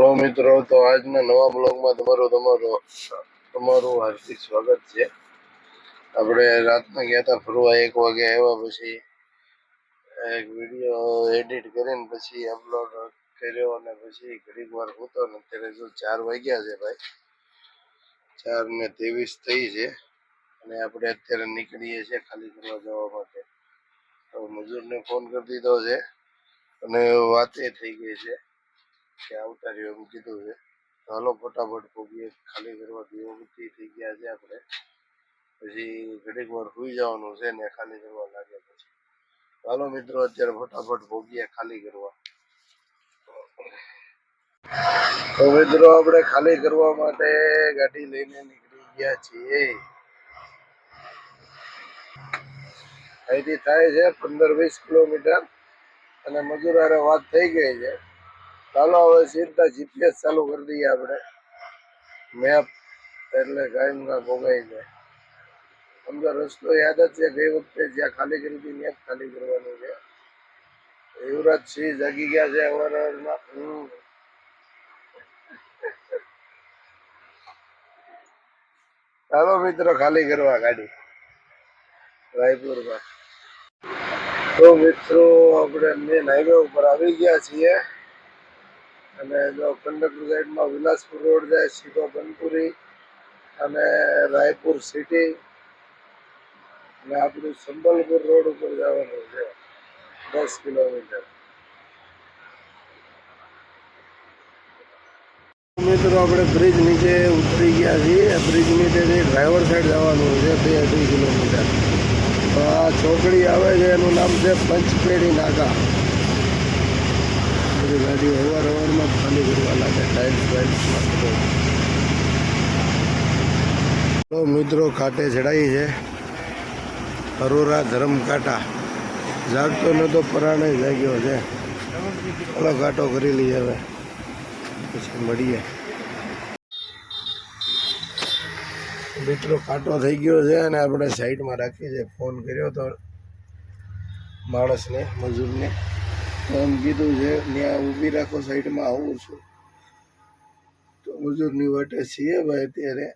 Hello મિત્રો, તો આજના નવા બ્લોગમાં તમારું હાર્દિક સ્વાગત છે. આપણે રાતના ગયા હતા ફરવા, 1 વાગે આવ્યા, પછી એક વિડીયો એડિટ કરીને પછી અપલોડ કર્યો અને પછી ઘડીક વાર હતો ને અત્યારે જો 4 વાગ્યા છે ભાઈ, 4:23 થઈ છે અને આપણે અત્યારે નીકળીએ છીએ ખાલી કરવા જવા માટે. તો મજૂરને ફોન કરી દીધો છે અને વાતે થઈ ગઈ છે કે આવતા રહ્યો એમ કીધું છે. હાલો ફટાફટ પગીએ, ખાલી કરવા દીવોથી થઈ ગયા છે આપણે, પછી ઘડીક વાર સુઈ જવાનું છે ને ખાલી કરવા લાગે પછી. હાલો મિત્રો, અત્યારે ફટાફટ પગીએ ખાલી કરવા. તો મિત્રો આપણે ખાલી કરવા માટે ગાડી લઈને નીકળી ગયા છીએ. અહીંથી થાય છે 15-20 કિલોમીટર અને મજૂરારે વાત થઈ ગઈ છે. ચાલો હવે સીધા જીપીએસ ચાલુ કરી દઈએ આપણે, મેપ, એટલે ગાડીમાં ભોગાઈ જાય. અંદર રસ્તો યાદ જ છે, ગઈ વખતે જ્યાં ખાલી કરી હતી ત્યાં જ ખાલી કરવાનું છે. યુવરાજ સિંહ જાગી ગયા છે અવારનવારમાં. ચાલો મિત્રો ખાલી કરવા ગાડી રાયપુરમાં. તો મિત્રો આપણે મેન હાઈવે ઉપર આવી ગયા છીએ અને જો કંડક્ટર સાઈડમાં વિલાસપુર રોડ જાય સીધો બનપુરી અને રાયપુર સિટી અને આપણું સંબલપુર રોડ ઉપર જવાનું છે 10 કિલોમીટર. મિત્રો આપણે બ્રિજ નીચે ઉતરી ગયા છીએ. બ્રિજ નીચેથી ડ્રાઈવર સાઈડ જવાનું છે 2-2.5 કિલોમીટર. તો આ ચોકડી આવે છે એનું નામ છે પંચપેડી નાકા. બધી ગાડીઓ અવારનવારમાં ખાલી કરવા લાગે, ટાઇલ્સ. તો મિત્રો કાંઠે ચડાઈ છે અરોરા ધરમકાંઠા. જાગતો નતો પરાણે જાગ્યો છે. ચાલો કાંટો કરી લઈએ હવે, પછી મળીએ. મિત્રો કાંટો થઈ ગયો છે અને આપણે સાઈડમાં રાખી છે. ફોન કર્યો તો માણસને, મજૂરને, એમ કીધું છે ત્યાં ઊભી રાખો, સાઈડમાં આવું છું. તો મજૂરની વાટે છીએ ભાઈ. અત્યારે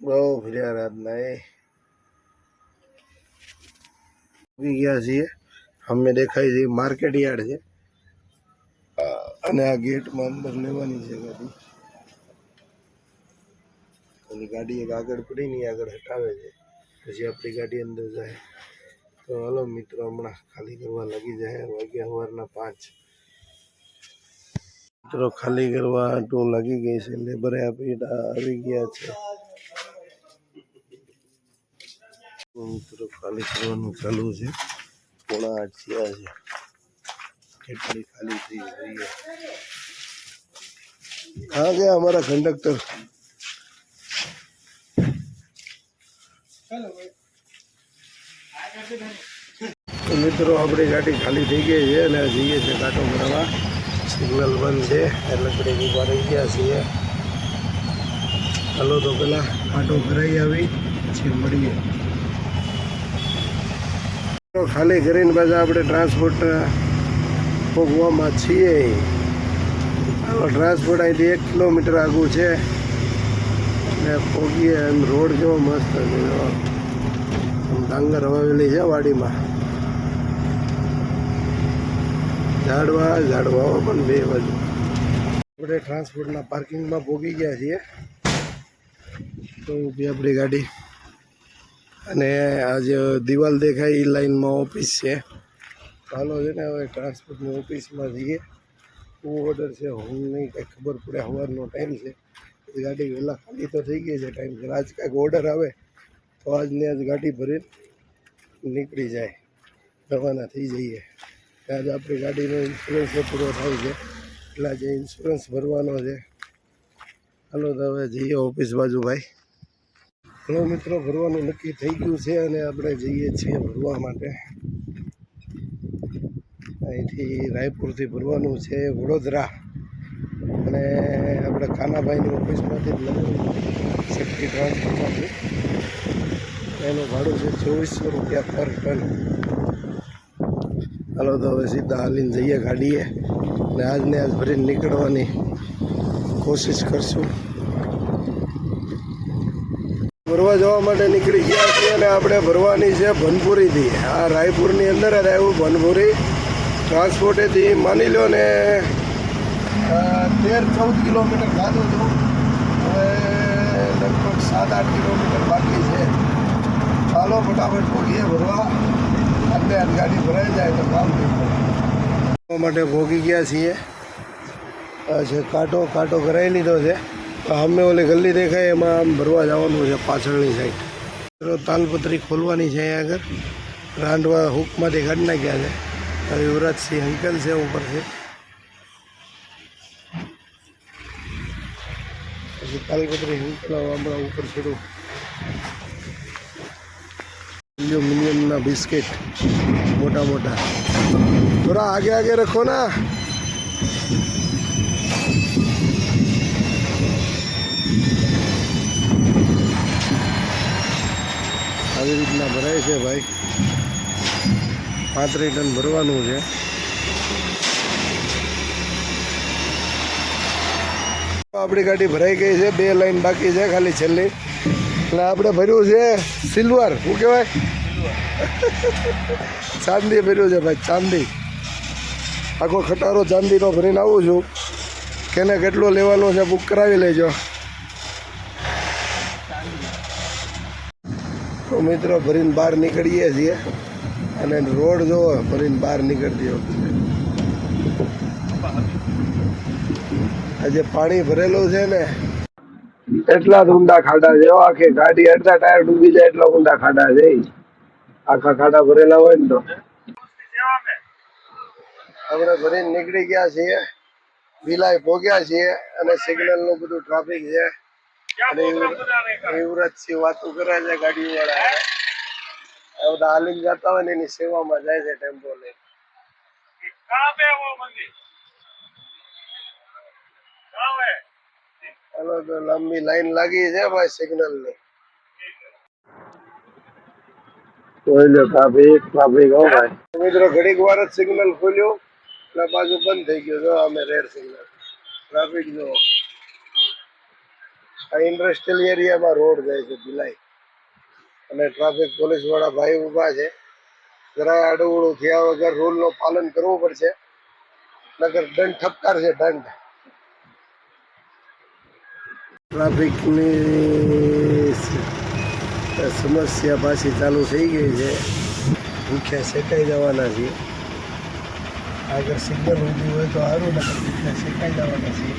બહુ ફર્યા રાતના ઉભી ગયા છીએ. અમે દેખાય છે માર્કેટ યાર્ડ છે અને આ ગેટમાં અંદર લેવાની છે ગાડી. અને ગાડી એક આગળ પડી ને આગળ હટાવે છે, પછી આપણી ગાડી અંદર જાય. તો હાલો મિત્રો, હમણાં ખાલી કરવા લાગી જાય. વાગ્યા સવારના 5. મિત્રો ખાલી કરવા તો લાગી ગઈ છે. લેબરે આવી ગયા છે. મિત્રો ખાલી કરવાનું ચાલુ છે. 7:45 થયા છે. કેટલી ખાલી થઈ રહી है. कहाँ गया हमारा कंडक्टर? तो મિત્રો આપણી ગાડી ખાલી થઈ ગઈ છે અને જઈએ છીએ કાંટો ભરવા. સિગ્નલ બંધ છે એટલે આપણે ઊભા રહી ગયા છીએ. ચાલો તો પેલા કાંટો ભરાઈ આવી પછી મળીએ. ખાલી કરીને પાછા આપણે ટ્રાન્સપોર્ટ ભોગવામાં છીએ. ટ્રાન્સપોર્ટ અહીંથી 1 કિલોમીટર આગું છે ને પહોંચીએ. એમ રોડ કેવો મસ્ત છે, ડાંગર વાવેલી છે વાડીમાં. ઝાડવાઓ પણ બે બાજુ. આપણે ટ્રાન્સપોર્ટના પાર્કિંગમાં પહોંચી ગયા છીએ. તો ઊભી આપણી ગાડી અને આજે દિવાલ દેખાય એ લાઈનમાં ઓફિસ છે. ચાલો છે ને હવે ટ્રાન્સપોર્ટની ઓફિસમાં જઈએ. ઓર્ડર છે હું નહીં કંઈ ખબર પડે. સવારનો ટાઈમ છે, ગાડી વહેલા ખાલી તો થઈ ગઈ છે ટાઈમ છે. આજ કાંઈક ઓર્ડર આવે તો આજને આજ ગાડી ભરીને નીકળી જાય, રવાના થઈ જઈએ. આજે આપણી ગાડીનો ઇન્સ્યોરન્સ પૂરો થાય છે એટલે આજે ઇન્સ્યોરન્સ ભરવાનો છે. ચાલો તો હવે જઈએ ઓફિસ બાજુ ભાઈ. ચલો મિત્રો, ભરવાનું નક્કી થઈ ગયું છે અને આપણે જઈએ છીએ ભરવા માટે. અહીંથી રાયપુરથી ભરવાનું છે વડોદરા અને આપણે ખાનાભાઈની ઓફિસમાંથી જ લેવાનું સેફ્ટી ટ્રાન્સફરમાંથી. એનું ભાડું છે 2400 રૂપિયા પર ટન. હાલો તો હવે સીધા હાલીને જઈએ ગાડીએ ને આજને આજ ભરીને નીકળવાની કોશિશ કરશું. ભરવા જવા માટે નીકળી ગયા છીએ અને આપણે ભરવાની છે ભનપુરીથી. આ રાયપુરની અંદર જ આવ્યું ભનપુરી. ટ્રાન્સપોર્ટેથી માની લો ને 13-14 કિલોમીટર ખાધું હતું. હવે લગભગ 7-8 કિલોમીટર બાકી છે. ચાલો ફટાફટ પહોંચીએ ભરવા. આજને આજ ગાડી ભરાઈ જાય તો કામ ભરવા માટે પહોંચી ગયા છીએ. આ છે કાંટો કરાવી લીધો છે. અમે ઓલી ગલ્લી દેખાય એમાં આમ ભરવા જવાનું છે પાછળની સાઈડ. તાલપત્રી ખોલવાની છે અહીંયા આગળ. રાંધવા હુકમાંથી કાઢી નાખ્યા છે. યુવરાજસિંહ અંકલ છે ઉપરથી. પછી તાલપત્રી અંકલ હમણાં ઉપર છોડું. એલ્યુમિનિયમના બિસ્કિટ મોટા થોડા આગે રખો ના. આવી રીતના ભરાય છે ભાઈ. 35 ટન ભરવાનું છે. આપણી ગાડી ભરાઈ ગઈ છે. 2 લાઈન બાકી છે ખાલી છેલ્લી. એટલે આપણે ભર્યું છે સિલ્વર. શું કહેવાય? ચાંદી ભર્યું છે ભાઈ, ચાંદી. આખો ખટારો ચાંદીનો ભરીને આવું છું. કેને કેટલો લેવાનો છે બુક કરાવી લેજો. તો મિત્રો ભરીને બહાર નીકળીએ છીએ અને રોડ જોવો ભરીને બહાર નીકળતી વખતે. આજે પાણી ભરેલું છે ને એટલા જ ઊંડા ખાડા છે. આખી ગાડી અડધા ટાયર ડૂબી જાય એટલા ઊંડા ખાડા છે. આખા ખાડા ભરેલા હોય ને તો આપણે ભરીને નીકળી ગયા છીએ. ભીલાઈ પહોંચ્યા છીએ અને સિગ્નલ નું બધું ટ્રાફિક છે. યુવરાજસિંહ વાતું કરે છે ગાડી વાળા. બધા હાલીને જતા હોય ને એની સેવામાં જાય છે ટેમ્પો લઈને. હાલો તો લાંબી લાઈન લાગી છે ભાઈ સિગ્નલ ની. ટ્રાફિક હો ભાઈ. મિત્રો ઘડીક વાર જ સિગ્નલ ખોલ્યું એટલે પાછું બંધ થઈ ગયું. જો અમે રેડ સિગ્નલ. ટ્રાફિક જો આ ઇન્ડસ્ટ્રીયલ એરિયામાં રોડ જાય છે ભીલાઈ. અને ટ્રાફિક પોલીસ વાળા ભાઈ ઉભા છે. જરાય આડું થયા વગર રૂલ નું પાલન કરવું પડશે, નગર દંડ ઠપકાર છે દંડ. ટ્રાફિકની સમસ્યા પાછી ચાલુ થઈ ગઈ છે. ભૂખ્યા શેકાઈ જવાના છીએ. આગળ સિગ્નલ ઊભી હોય તો સારું, ને ભૂખ્યા શેકાઈ જવાના છીએ.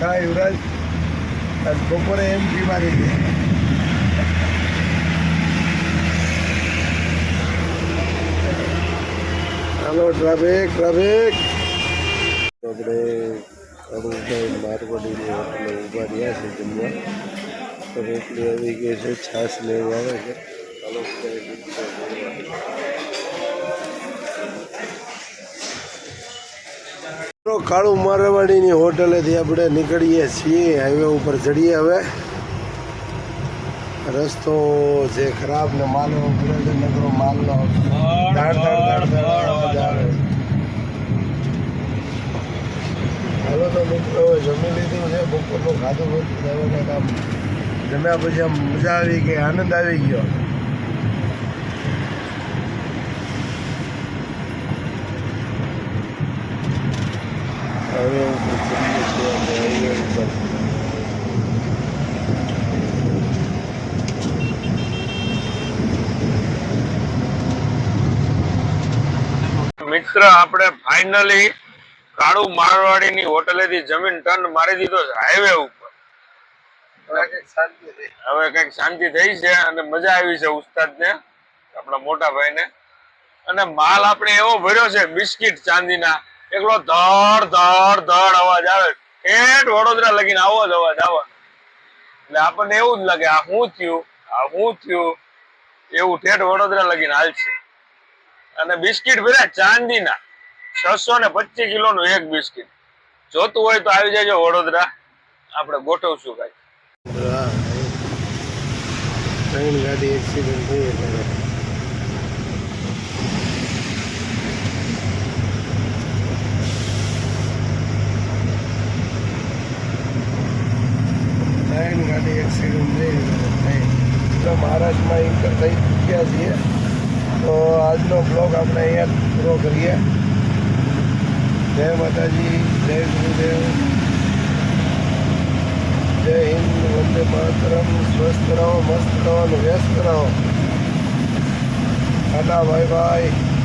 હા યુવરાજ, આજ બપોરે એમ બીમારી છે. હાલો ટ્રાફિક. આપણે કરુભાઈ મારવાડીની હોટલે ઊભા રહ્યા છે જમવા. તો રોટલી આવી ગઈ છે, છાશ ને એવું આવે છે. કાળું મારવાડીની હોટલેથી આપણે નીકળીએ છીએ. હાઈવે ઉપર ચડીએ. હવે રસ્તો જે ખરાબ ને માલો નગરો માલનો હાલો તો મિત્રો જમી લીધું છે. બપોરનું ખાધું આમ જમ્યા પછી આમ મજા આવી ગઈ, આનંદ આવી ગયો. હવે મિત્ર આપણે ફાઇનલી કાળુ મારવાડીની હોટલેથી જમીન ટર્ન મારી દીધો છે હાઈવે ઉપર. હવે કઈક શાંતિ થઈ છે અને મજા આવી છે ઉસ્તાદને, આપણા મોટા ભાઈને. અને માલ આપણે એવો ભર્યો છે બિસ્કિટ ચાંદીના. એકલો ધડ ધડ ધડ અવાજ આવે. ઠેઠ વડોદરા લગીને આવો જ અવાજ આવવાનો. એટલે આપણને એવું જ લાગે આ શું થયું એવું ઠેઠ વડોદરા લગીને હાલશે. અને બિસ્કિટ ભર્યા ચાંદીના 625 કિલોનું એક બિસ્કિટ. જોતું હોય તો આવી જાય વડોદરા, આપણે ગોઠવશું કઈ. ટ્રેન ગાડી એક્સિડન્ટ થઈ એટલે ને ગાડી એક્સિડન્ટ થઈ તો મહારાષ્ટ્રમાં ઇન્ટર થઈ ચૂક્યા છીએ. તો આજનો બ્લોગ આપણે અહીંયા પૂરો કરીએ. જય માતાજી, જય ગુરુદેવ, જય હિન્દ, વંદે માતરમ. સ્વસ્થ રહો, મસ્ત રહો અને વ્યસ્ત રહો. Tata, bye bye.